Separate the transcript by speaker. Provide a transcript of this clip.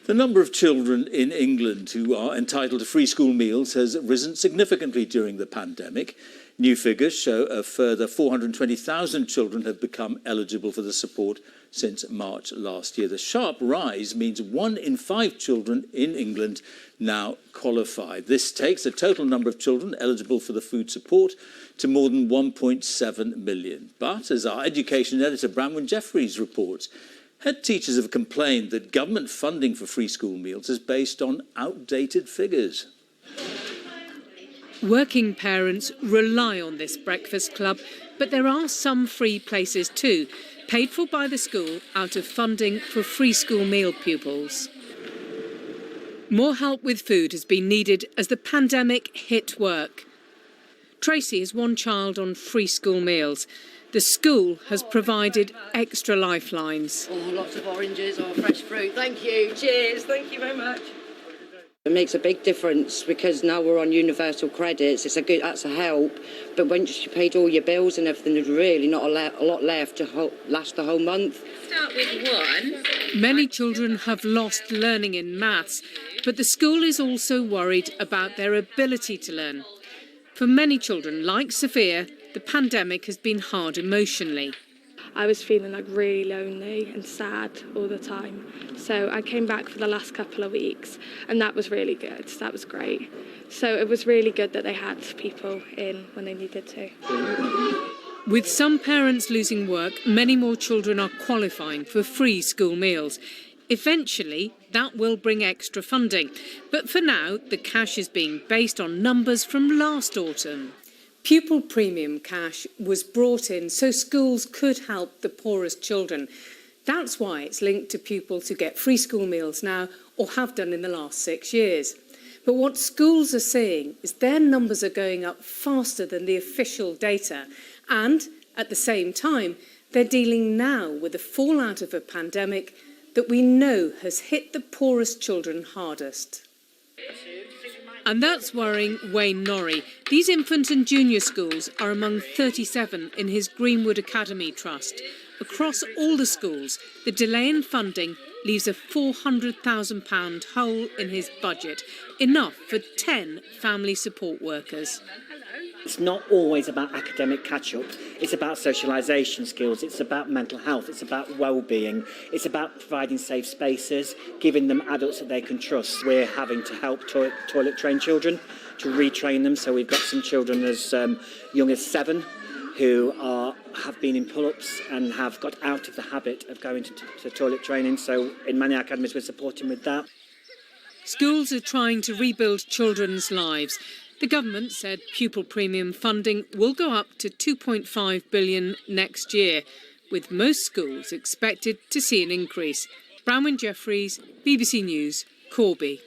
Speaker 1: The number of children in England who are entitled to free school meals has risen significantly during the pandemic. New figures show a further 420,000 children have become eligible for the support since March last year. The sharp rise means 1 in 5 children in England now qualify. This takes the total number of children eligible for the food support to more than 1.7 million. But as our education editor Bramwyn Jeffries reports, head teachers have complained that government funding for free school meals is based on outdated figures.
Speaker 2: Working parents rely on this breakfast club, but there are some free places too, paid for by the school out of funding for free school meal pupils. More help with food has been needed as the pandemic hit work. Tracy is one child on free school meals. The school has provided extra lifelines.
Speaker 3: Oh, lots of oranges or fresh fruit. Thank you. Cheers. Thank you very much. It makes a big difference because now we're on universal credits. That's a help. But once you paid all your bills and everything, there's really not a lot left to last the whole month.
Speaker 2: Start with 1. Many children have lost learning in maths, but the school is also worried about their ability to learn. For many children, like Sophia, the pandemic has been hard emotionally.
Speaker 4: I was feeling like really lonely and sad all the time. So I came back for the last couple of weeks and that was really good. That was great. So it was really good that they had people in when they needed to.
Speaker 2: With some parents losing work, many more children are qualifying for free school meals. Eventually, that will bring extra funding. But for now, the cash is being based on numbers from last autumn. Pupil premium cash was brought in so schools could help the poorest children. That's why it's linked to pupils who get free school meals now or have done in the last 6 years. But what schools are seeing is their numbers are going up faster than the official data. And at the same time, they're dealing now with the fallout of a pandemic that we know has hit the poorest children hardest. And that's worrying Wayne Norrie. These infant and junior schools are among 37 in his Greenwood Academy Trust. Across all the schools, the delay in funding leaves a £400,000 hole in his budget, enough for 10 family support workers.
Speaker 5: It's not always about academic catch-up, it's about socialisation skills, it's about mental health, it's about well-being, it's about providing safe spaces, giving them adults that they can trust. We're having to help toilet-train children, to retrain them, so we've got some children as young as 7 who have been in pull-ups and have got out of the habit of going to toilet training, so in many academies we're supporting with that.
Speaker 2: Schools are trying to rebuild children's lives. The government said pupil premium funding will go up to £2.5 billion next year, with most schools expected to see an increase. Bramwyn Jeffries, BBC News, Corby.